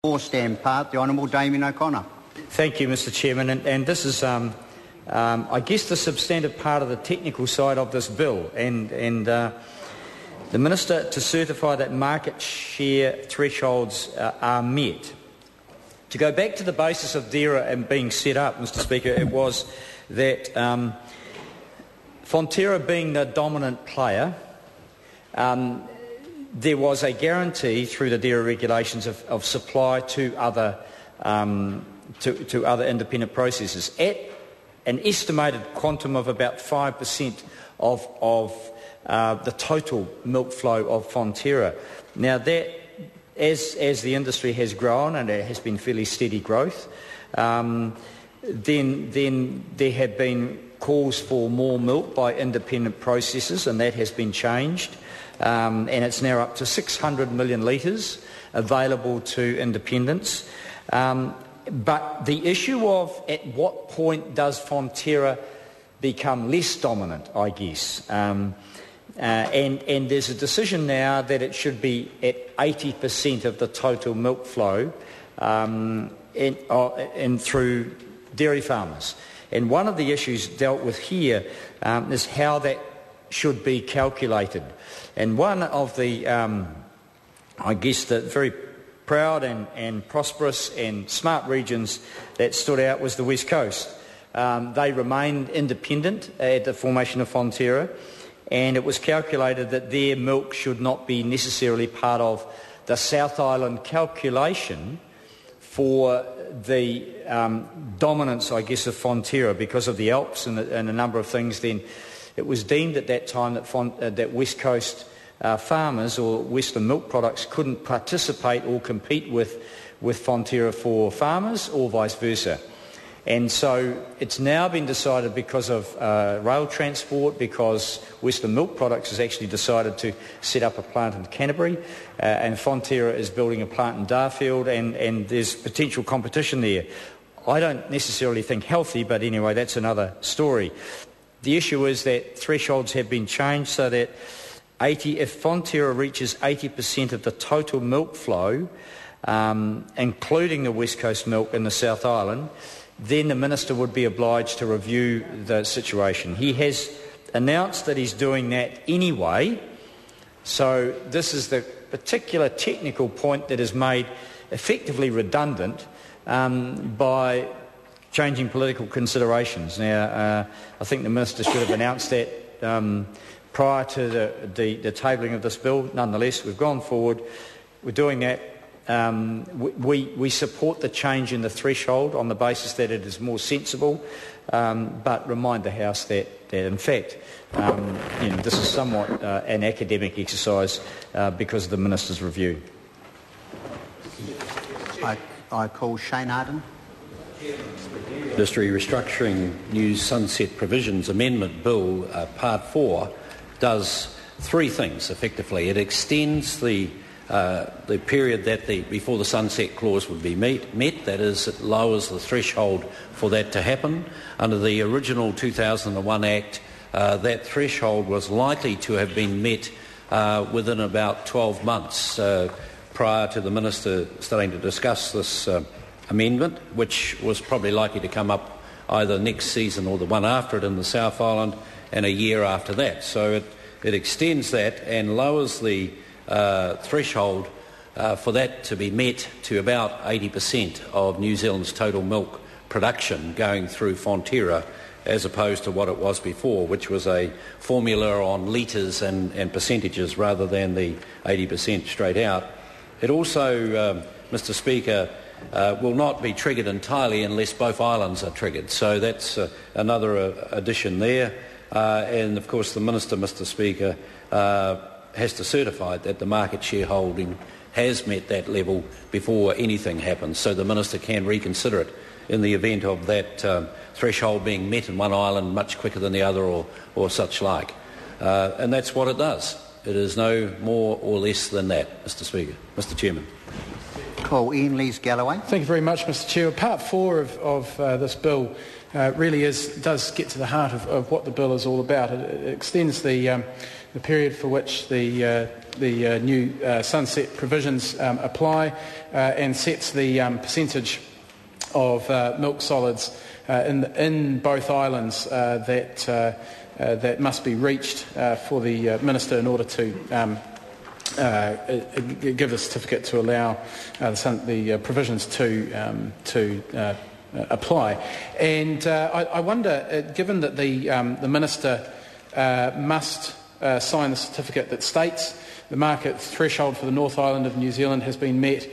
Or stand part, the Honourable Damien O'Connor. Thank you, Mr Chairman. And this is, I guess, the substantive part of the technical side of this bill. And the Minister to certify that market share thresholds are met. To go back to the basis of DERA and being set up, Mr Speaker, it was that Fonterra being the dominant player, there was a guarantee through the DERA regulations of supply to other independent processors at an estimated quantum of about 5% of the total milk flow of Fonterra. Now that, as the industry has grown, and there has been fairly steady growth, then there have been calls for more milk by independent processors, and that has been changed. And it's now up to 600 million litres available to independents. But the issue of at what point does Fonterra become less dominant, I guess. And there's a decision now that it should be at 80% of the total milk flow and through dairy farmers. And one of the issues dealt with here is how that should be calculated. And one of the, I guess, the very proud and prosperous and smart regions that stood out was the West Coast. They remained independent at the formation of Fonterra, and it was calculated that their milk should not be necessarily part of the South Island calculation for the dominance, I guess, of Fonterra because of the Alps and a number of things. Then it was deemed at that time that West Coast farmers or Western milk products couldn't participate or compete with Fonterra for farmers or vice versa. And so it's now been decided because of rail transport, because Western Milk Products has actually decided to set up a plant in Canterbury, and Fonterra is building a plant in Darfield, and there's potential competition there. I don't necessarily think healthy, but anyway, that's another story. The issue is that thresholds have been changed so that if Fonterra reaches 80% of the total milk flow, including the West Coast milk in the South Island, then the Minister would be obliged to review the situation. He has announced that he's doing that anyway, so this is the particular technical point that is made effectively redundant by changing political considerations. Now, I think the Minister should have announced that prior to the tabling of this bill. Nonetheless, we've gone forward, we're doing that. We support the change in the threshold on the basis that it is more sensible, but remind the House that in fact this is somewhat an academic exercise because of the Minister's review. I call Shane Arden. Industry Restructuring New Sunset Provisions Amendment Bill Part 4 does three things effectively. It extends the period that before the sunset clause would be met, that is, it lowers the threshold for that to happen. Under the original 2001 Act, that threshold was likely to have been met within about 12 months prior to the Minister starting to discuss this amendment, which was probably likely to come up either next season or the one after it in the South Island, and a year after that. So it extends that and lowers the threshold for that to be met to about 80% of New Zealand's total milk production going through Fonterra, as opposed to what it was before, which was a formula on litres and percentages rather than the 80% straight out. It also, Mr Speaker, will not be triggered entirely unless both islands are triggered. So that's another addition there. And of course the Minister, Mr Speaker, has to certify that the market shareholding has met that level before anything happens, so the Minister can reconsider it in the event of that threshold being met in one island much quicker than the other or such like. And that's what it does. It is no more or less than that, Mr Speaker. Mr Chairman. Call Lees-Galloway. Thank you very much, Mr Chair. Part 4 of this bill really does get to the heart of what the bill is all about. It extends the period for which the new sunset provisions apply and sets the percentage of milk solids in both islands that must be reached for the Minister in order to give a certificate to allow the provisions to apply. And I wonder, given that the Minister must sign the certificate that states the market threshold for the North Island of New Zealand has been met,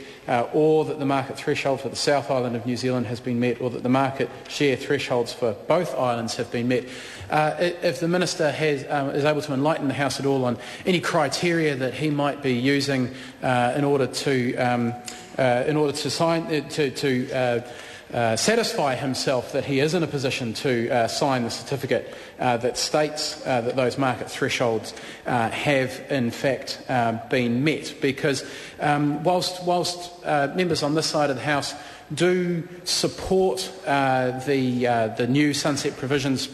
or that the market threshold for the South Island of New Zealand has been met, or that the market share thresholds for both islands have been met. If the Minister is able to enlighten the House at all on any criteria that he might be using in order to satisfy himself that he is in a position to sign the certificate that states that those market thresholds have in fact been met. Because whilst members on this side of the House do support the new sunset provisions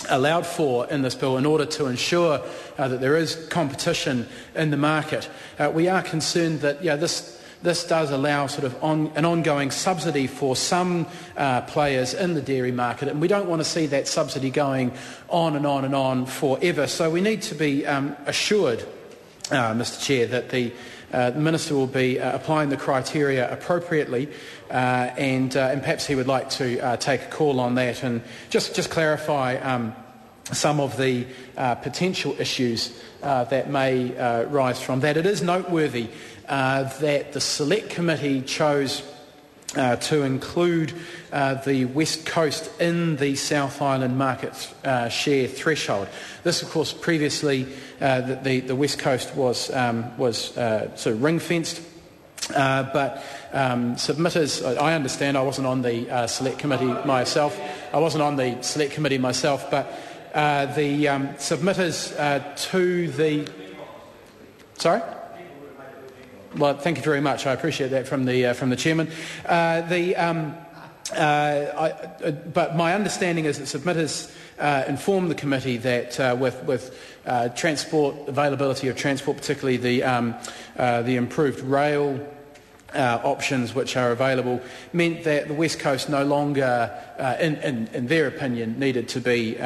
allowed for in this bill in order to ensure that there is competition in the market, we are concerned that this does allow sort of an ongoing subsidy for some players in the dairy market, and we don't want to see that subsidy going on and on and on forever. So we need to be assured, Mr Chair, that the Minister will be applying the criteria appropriately, and perhaps he would like to take a call on that and just clarify some of the potential issues that may rise from that. It is noteworthy that the Select Committee chose to include the West Coast in the South Island market share threshold. This, of course, previously the West Coast was sort of ring-fenced, but submitters, I understand, I wasn't on the Select Committee myself. But the submitters to the... Sorry? Well, thank you very much. I appreciate that from the chairman. But my understanding is that submitters informed the committee that with transport availability of transport, particularly the improved rail options which are available, meant that the West Coast no longer, in their opinion, needed to be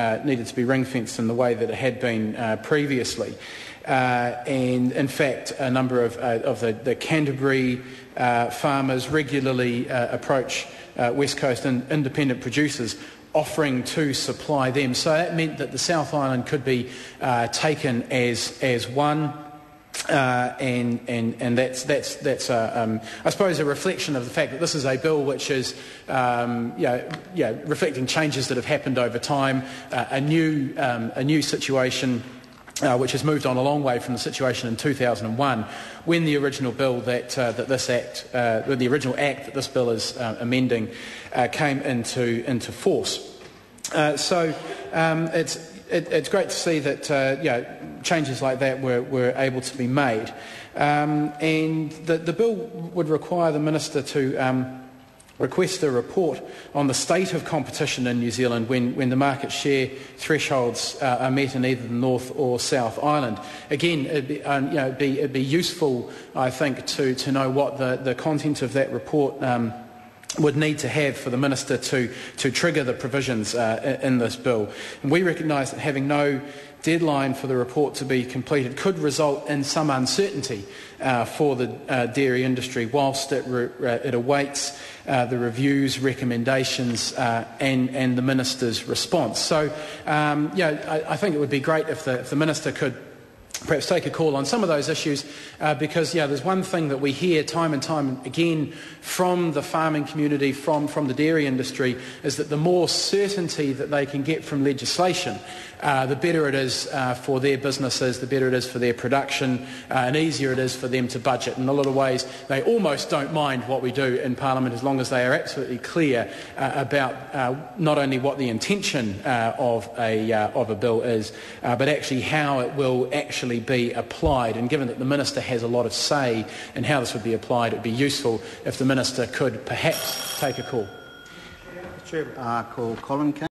ring-fenced in the way that it had been previously. And in fact, a number of the Canterbury farmers regularly approach West Coast and independent producers offering to supply them. So that meant that the South Island could be taken as one. And that's I suppose a reflection of the fact that this is a bill which is reflecting changes that have happened over time, a new situation which has moved on a long way from the situation in 2001, when the original bill the original act that this bill is amending came into force. So it's great to see that changes like that were able to be made, and the bill would require the Minister to request a report on the state of competition in New Zealand when the market share thresholds are met in either the North or South Island. Again, it'd be useful, I think, to know what the content of that report would need to have for the Minister to trigger the provisions in this bill. And we recognise that having no deadline for the report to be completed could result in some uncertainty for the dairy industry whilst it awaits the reviews, recommendations and the Minister's response. So I think it would be great if the Minister could perhaps take a call on some of those issues, because there's one thing that we hear time and time again from the farming community, from the dairy industry, is that the more certainty that they can get from legislation, the better it is for their businesses, the better it is for their production, and easier it is for them to budget. In a lot of ways, they almost don't mind what we do in Parliament as long as they are absolutely clear about not only what the intention of a bill is, but actually how it will actually be applied. And given that the Minister has a lot of say in how this would be applied, it would be useful if the Minister could perhaps take a call. Call Colin.